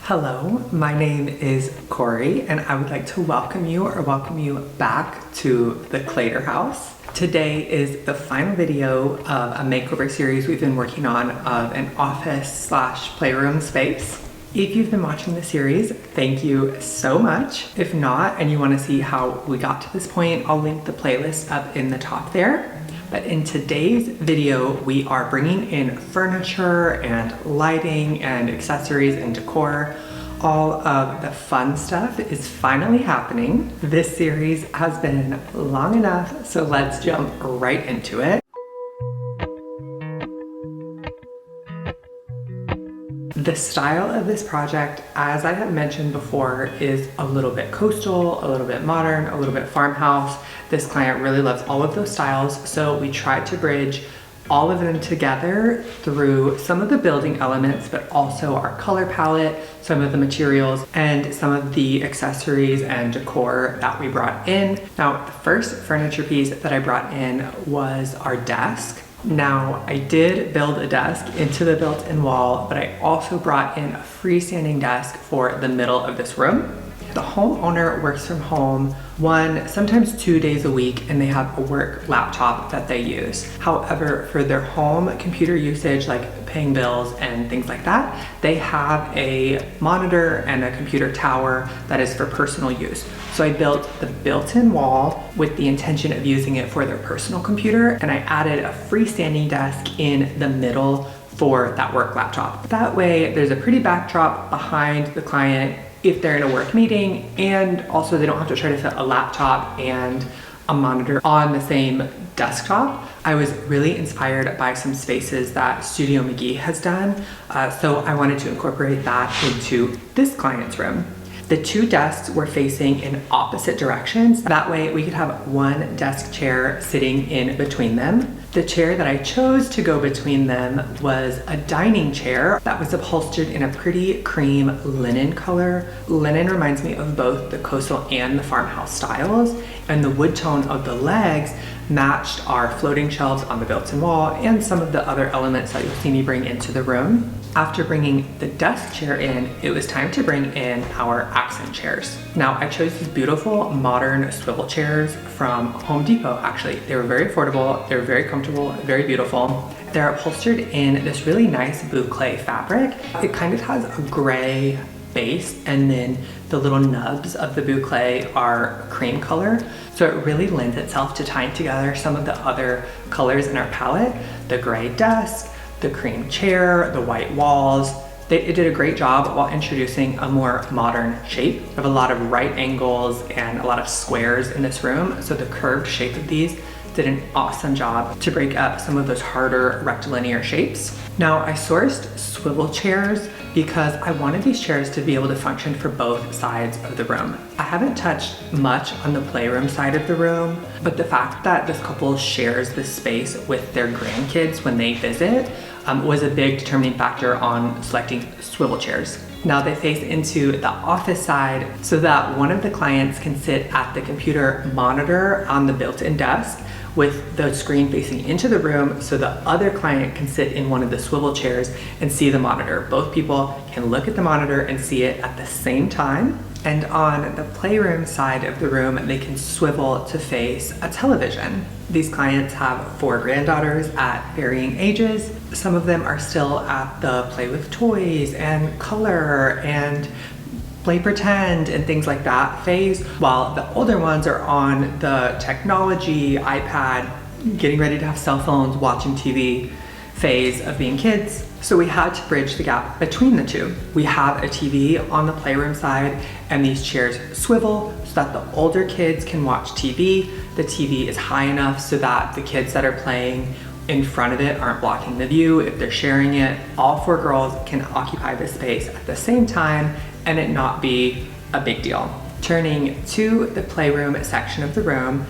Hello, my name is Corey and I would like to welcome you back to the Claytor house. Today is the final video of a makeover series we've been working on of an office / playroom space. If you've been watching the series, thank you so much. If not, and you want to see how we got to this point, I'll link the playlist up in the top there. But in today's video, we are bringing in furniture and lighting and accessories and decor. All of the fun stuff is finally happening. This series has been long enough, so let's jump right into it. The style of this project, as I have mentioned before, is a little bit coastal, a little bit modern, a little bit farmhouse. This client really loves all of those styles, so we tried to bridge all of them together through some of the building elements, but also our color palette, some of the materials, and some of the accessories and decor that we brought in. Now, the first furniture piece that I brought in was our desk. Now, I did build a desk into the built-in wall, but I also brought in a freestanding desk for the middle of this room. The homeowner works from home 1, sometimes 2 days a week, and they have a work laptop that they use. However, for their home computer usage, like paying bills and things like that, they have a monitor and a computer tower that is for personal use. So I built the built-in wall with the intention of using it for their personal computer, and I added a freestanding desk in the middle for that work laptop. That way, there's a pretty backdrop behind the client if they're in a work meeting, and also they don't have to try to fit a laptop and a monitor on the same desktop. I was really inspired by some spaces that Studio McGee has done, so I wanted to incorporate that into this client's room. The two desks were facing in opposite directions. That way we could have one desk chair sitting in between them. The chair that I chose to go between them was a dining chair that was upholstered in a pretty cream linen color. Linen reminds me of both the coastal and the farmhouse styles, and the wood tone of the legs matched our floating shelves on the built-in wall and some of the other elements that you'll see me bring into the room. After bringing the desk chair in, it was time to bring in our accent chairs. Now, I chose these beautiful modern swivel chairs from Home Depot, actually. They were very affordable, they were very comfortable, very beautiful. They're upholstered in this really nice boucle fabric. It kind of has a gray base, and then the little nubs of the boucle are cream color. So it really lends itself to tying together some of the other colors in our palette. The gray desk, the cream chair, the white walls. It did a great job while introducing a more modern shape. We have a lot of right angles and a lot of squares in this room, so the curved shape of these did an awesome job to break up some of those harder rectilinear shapes. Now, I sourced swivel chairs because I wanted these chairs to be able to function for both sides of the room. I haven't touched much on the playroom side of the room, but the fact that this couple shares this space with their grandkids when they visit was a big determining factor on selecting swivel chairs. Now they face into the office side so that one of the clients can sit at the computer monitor on the built-in desk with the screen facing into the room, so the other client can sit in one of the swivel chairs and see the monitor. Both people can look at the monitor and see it at the same time. And on the playroom side of the room, they can swivel to face a television. These clients have 4 granddaughters at varying ages. Some of them are still at the play with toys and color and play pretend and things like that phase, while the older ones are on the technology, iPad, getting ready to have cell phones, watching TV phase of being kids. So we had to bridge the gap between the two. We have a TV on the playroom side, and these chairs swivel so that the older kids can watch TV. The TV is high enough so that the kids that are playing in front of it aren't blocking the view. If they're sharing it, all 4 girls can occupy the space at the same time and it not be a big deal. Turning to the playroom section of the room,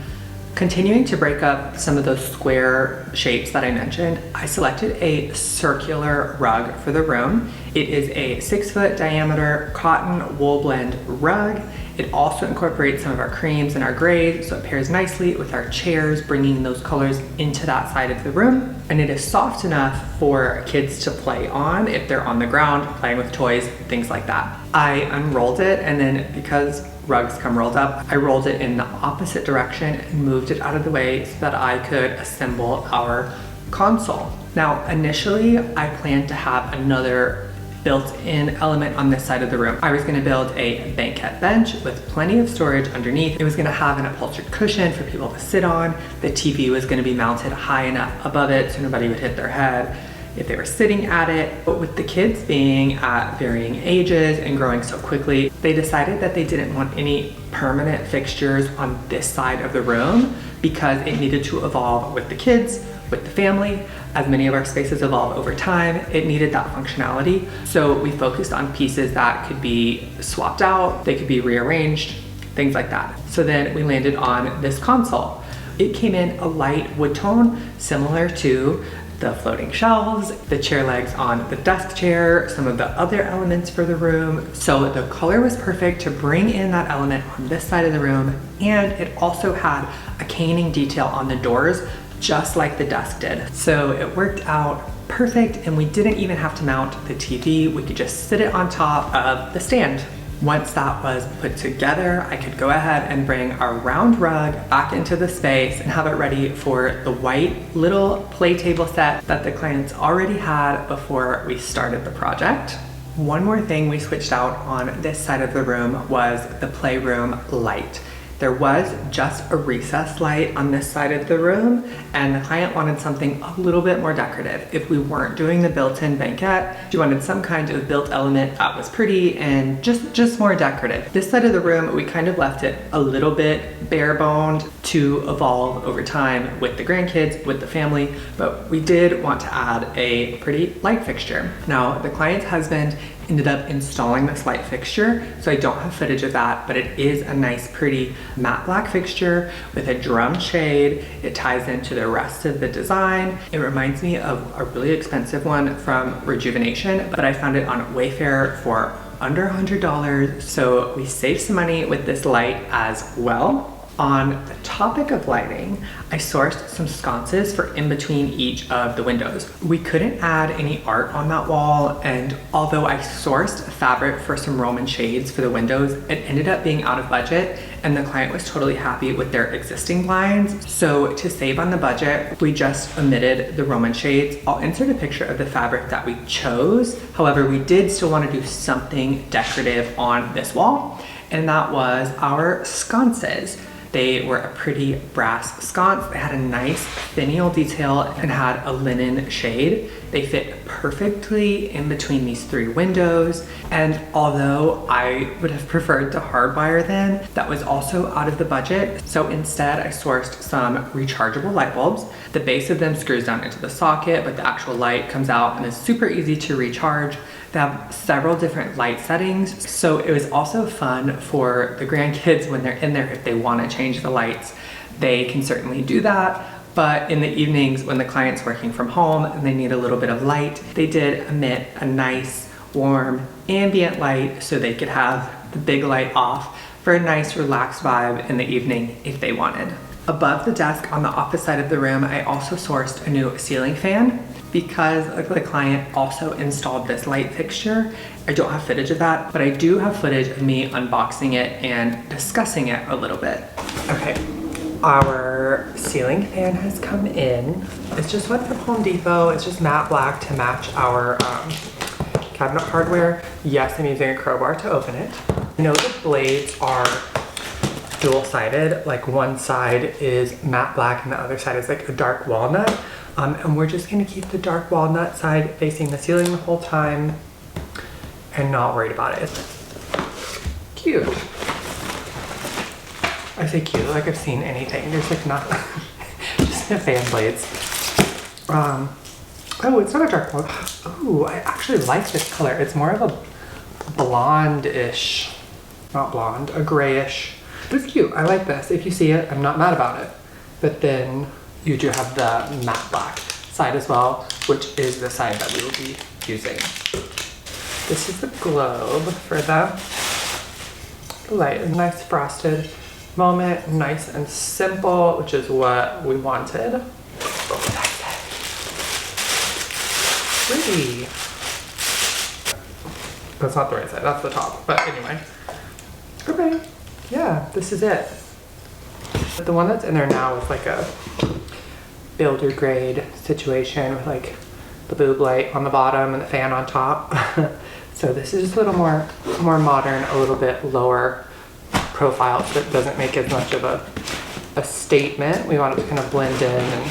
continuing to break up some of those square shapes that I mentioned, I selected a circular rug for the room. It is a 6-foot diameter cotton wool blend rug, It also incorporates some of our creams and our grays, so it pairs nicely with our chairs, bringing those colors into that side of the room. And it is soft enough for kids to play on if they're on the ground, playing with toys, things like that. I unrolled it, and then because rugs come rolled up, I rolled it in the opposite direction and moved it out of the way so that I could assemble our console. Now, initially, I planned to have another built-in element on this side of the room. I was gonna build a banquette bench with plenty of storage underneath. It was gonna have an upholstered cushion for people to sit on. The TV was gonna be mounted high enough above it so nobody would hit their head if they were sitting at it. But with the kids being at varying ages and growing so quickly, they decided that they didn't want any permanent fixtures on this side of the room because it needed to evolve with the kids, with the family. As many of our spaces evolve over time, it needed that functionality. So we focused on pieces that could be swapped out, they could be rearranged, things like that. So then we landed on this console. It came in a light wood tone, similar to the floating shelves, the chair legs on the desk chair, some of the other elements for the room. So the color was perfect to bring in that element on this side of the room. And it also had a caning detail on the doors, just like the desk did. So it worked out perfect, and we didn't even have to mount the TV. We could just sit it on top of the stand. Once that was put together, I could go ahead and bring our round rug back into the space and have it ready for the white little play table set that the clients already had before we started the project. One more thing we switched out on this side of the room was the playroom light. There was just a recessed light on this side of the room, and the client wanted something a little bit more decorative. If we weren't doing the built-in banquette, she wanted some kind of built element that was pretty and just more decorative. This side of the room, we kind of left it a little bit bare-boned to evolve over time with the grandkids, with the family, but we did want to add a pretty light fixture. Now, the client's husband ended up installing this light fixture, so I don't have footage of that, but it is a nice, pretty matte black fixture with a drum shade. It ties into the rest of the design. It reminds me of a really expensive one from Rejuvenation, but I found it on Wayfair for under $100, so we saved some money with this light as well. On the topic of lighting, I sourced some sconces for in between each of the windows. We couldn't add any art on that wall, and although I sourced fabric for some Roman shades for the windows, it ended up being out of budget, and the client was totally happy with their existing blinds. So to save on the budget, we just omitted the Roman shades. I'll insert a picture of the fabric that we chose. However, we did still want to do something decorative on this wall, and that was our sconces. They were a pretty brass sconce. They had a nice finial detail and had a linen shade. They fit perfectly in between these three windows. And although I would have preferred to hardwire them, that was also out of the budget. So instead I sourced some rechargeable light bulbs. The base of them screws down into the socket, but the actual light comes out and is super easy to recharge. They have several different light settings, so it was also fun for the grandkids when they're in there. If they want to change the lights, they can certainly do that. But in the evenings when the client's working from home and they need a little bit of light, they did emit a nice, warm, ambient light so they could have the big light off for a nice, relaxed vibe in the evening if they wanted. Above the desk on the opposite side of the room, I also sourced a new ceiling fan. Because the client also installed this light fixture. I don't have footage of that, but I do have footage of me unboxing it and discussing it a little bit. Okay, our ceiling fan has come in. It's just one from Home Depot. It's just matte black to match our cabinet hardware. Yes, I'm using a crowbar to open it. I know the blades are dual-sided, like one side is matte black and the other side is like a dark walnut. And we're just gonna keep the dark walnut side facing the ceiling the whole time and not worried about it. Cute. I say cute, like I've seen anything. There's like not, just the fan blades. Oh, it's not a dark blonde. Oh, I actually like this color. It's more of a blonde-ish, not blonde, a grayish. It's cute, I like this. If you see it, I'm not mad about it. But then you do have the matte black side as well, which is the side that we will be using. This is the globe for the light, a nice frosted moment, nice and simple, which is what we wanted. Pretty. That's not the right side, that's the top. But anyway, okay, yeah, this is it. The one that's in there now is like a builder grade situation with like the boob light on the bottom and the fan on top. So this is just a little more modern, a little bit lower profile, so it doesn't make as much of a statement. We want it to kind of blend in and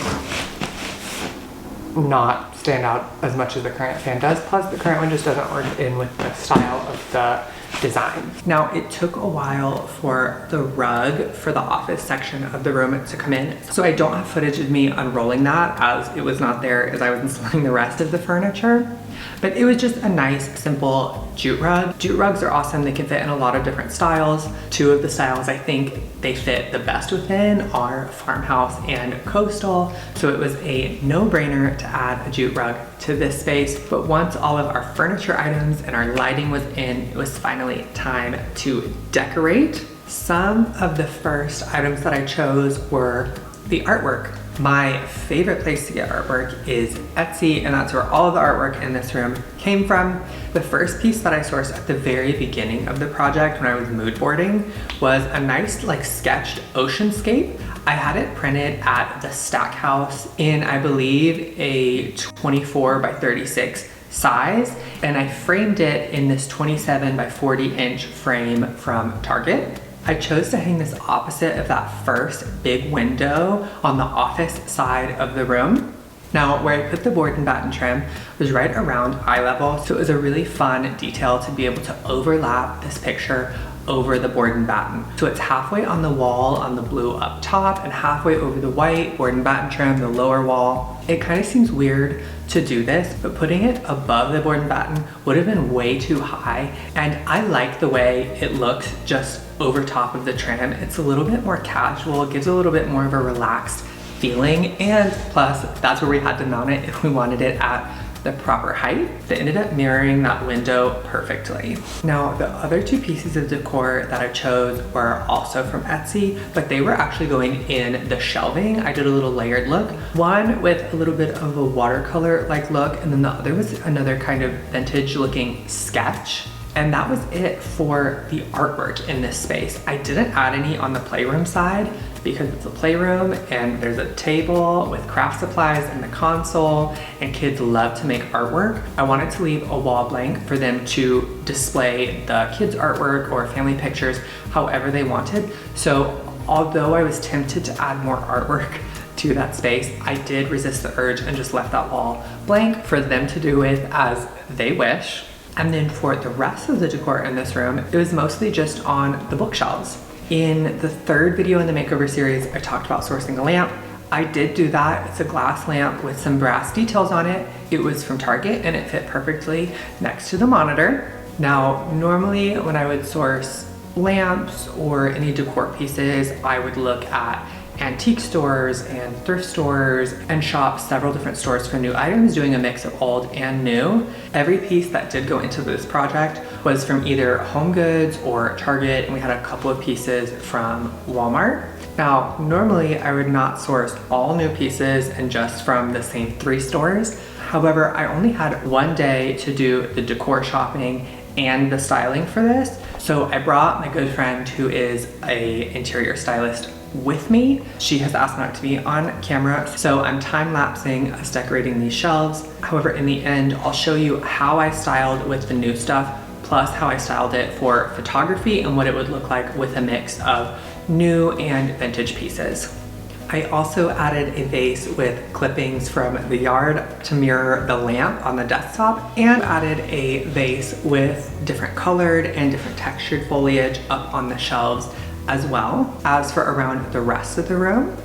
not stand out as much as the current fan does. Plus the current one just doesn't work in with the style of the design. Now it took a while for the rug for the office section of the room to come in. So I don't have footage of me unrolling that as it was not there as I was installing the rest of the furniture. But it was just a nice, simple jute rug. Jute rugs are awesome. They can fit in a lot of different styles. Two of the styles I think they fit the best within are Farmhouse and Coastal. So it was a no-brainer to add a jute rug to this space. But once all of our furniture items and our lighting was in, it was finally time to decorate. Some of the first items that I chose were the artwork. My favorite place to get artwork is Etsy, and that's where all of the artwork in this room came from. The first piece that I sourced at the very beginning of the project when I was mood boarding was a nice like sketched oceanscape. I had it printed at the Stackhouse in, I believe, a 24 by 36 size, and I framed it in this 27 by 40 inch frame from Target. I chose to hang this opposite of that first big window on the office side of the room. Now, where I put the board and batten trim was right around eye level, so it was a really fun detail to be able to overlap this picture over the board and batten. So it's halfway on the wall on the blue up top and halfway over the white board and batten trim, the lower wall. It kind of seems weird to do this, but putting it above the board and batten would have been way too high. And I like the way it looks just over top of the trim. It's a little bit more casual, it gives a little bit more of a relaxed feeling. And plus that's where we had to mount it if we wanted it at the proper height. They ended up mirroring that window perfectly. Now, the other two pieces of decor that I chose were also from Etsy, but they were actually going in the shelving. I did a little layered look, one with a little bit of a watercolor-like look, and then the other was another kind of vintage-looking sketch. And that was it for the artwork in this space. I didn't add any on the playroom side because it's a playroom and there's a table with craft supplies and the console, and kids love to make artwork. I wanted to leave a wall blank for them to display the kids' artwork or family pictures however they wanted. So although I was tempted to add more artwork to that space, I did resist the urge and just left that wall blank for them to do with as they wish. And then for the rest of the decor in this room, it was mostly just on the bookshelves. In the third video in the makeover series, I talked about sourcing a lamp. I did do that. It's a glass lamp with some brass details on it. It was from Target and it fit perfectly next to the monitor. Now, normally when I would source lamps or any decor pieces, I would look at antique stores and thrift stores and shop several different stores for new items, doing a mix of old and new. Every piece that did go into this project was from either Home Goods or Target, and we had a couple of pieces from Walmart. Now, normally I would not source all new pieces and just from the same 3 stores. However, I only had one day to do the decor shopping and the styling for this. So I brought my good friend who is an interior stylist with me. She has asked not to be on camera, so I'm time-lapsing us decorating these shelves. However, in the end, I'll show you how I styled with the new stuff, plus how I styled it for photography and what it would look like with a mix of new and vintage pieces. I also added a vase with clippings from the yard to mirror the lamp on the desktop, and added a vase with different colored and different textured foliage up on the shelves as well. As for around the rest of the room,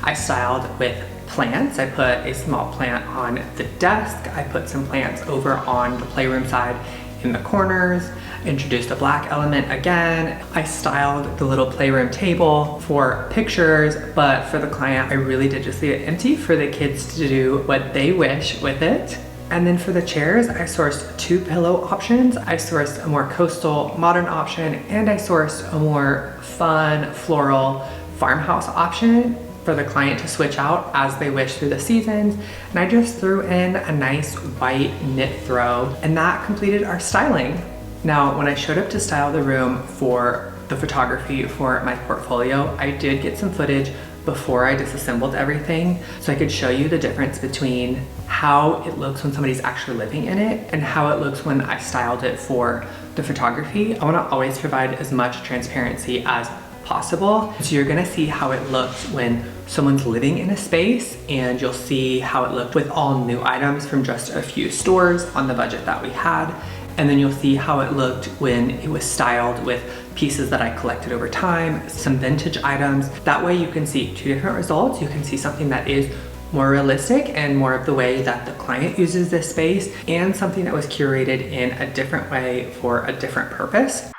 I styled with plants. I put a small plant on the desk. I put some plants over on the playroom side in the corners, introduced a black element again. I styled the little playroom table for pictures, but for the client, I really did just leave it empty for the kids to do what they wish with it. And then for the chairs, I sourced 2 pillow options. I sourced a more coastal modern option, and I sourced a more fun floral farmhouse option for the client to switch out as they wish through the seasons. And I just threw in a nice white knit throw, and that completed our styling. Now, when I showed up to style the room for the photography for my portfolio, I did get some footage before I disassembled everything so I could show you the difference between how it looks when somebody's actually living in it and how it looks when I styled it for the photography. I want to always provide as much transparency as possible. So you're gonna see how it looks when someone's living in a space, and you'll see how it looked with all new items from just a few stores on the budget that we had. And then you'll see how it looked when it was styled with pieces that I collected over time, some vintage items. That way you can see 2 different results. You can see something that is more realistic and more of the way that the client uses this space, and something that was curated in a different way for a different purpose.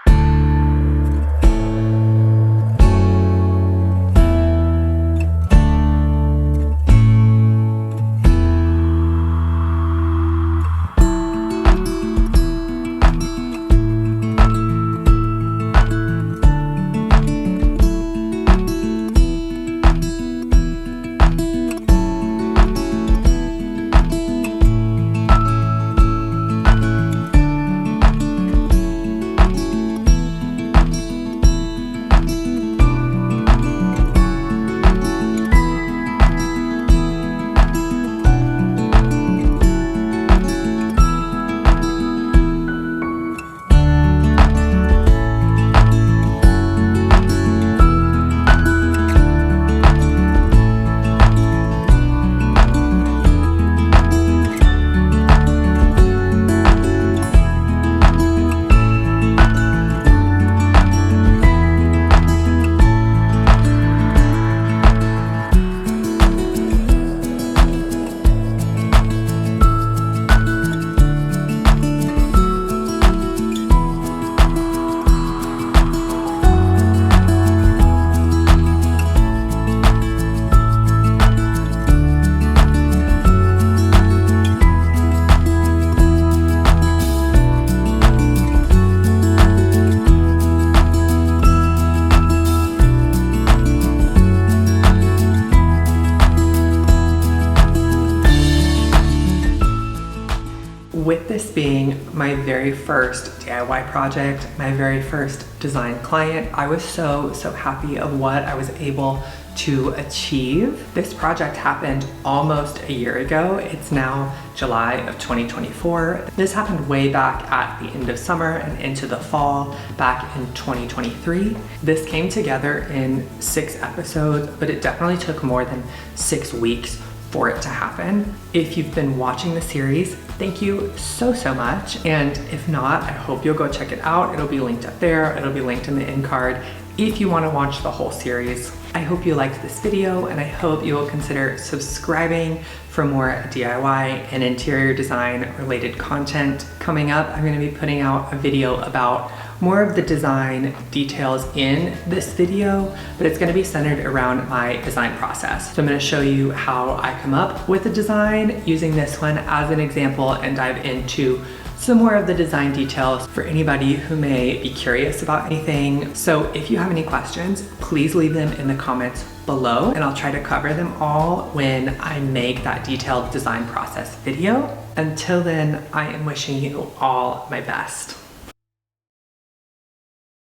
With this being my very first DIY project, my very first design client, I was so happy of what I was able to achieve. This project happened almost a year ago. It's now July of 2024. This happened way back at the end of summer and into the fall back in 2023. This came together in 6 episodes, but it definitely took more than 6 weeks for it to happen. If you've been watching the series, thank you so much. And if not, I hope you'll go check it out. It'll be linked up there. It'll be linked in the end card if you want to watch the whole series. I hope you liked this video, and I hope you will consider subscribing for more DIY and interior design related content. Coming up, I'm going to be putting out a video about more of the design details in this video, but it's going to be centered around my design process. So I'm going to show you how I come up with a design using this one as an example and dive into some more of the design details for anybody who may be curious about anything. So if you have any questions, please leave them in the comments below, and I'll try to cover them all when I make that detailed design process video. Until then, I am wishing you all my best.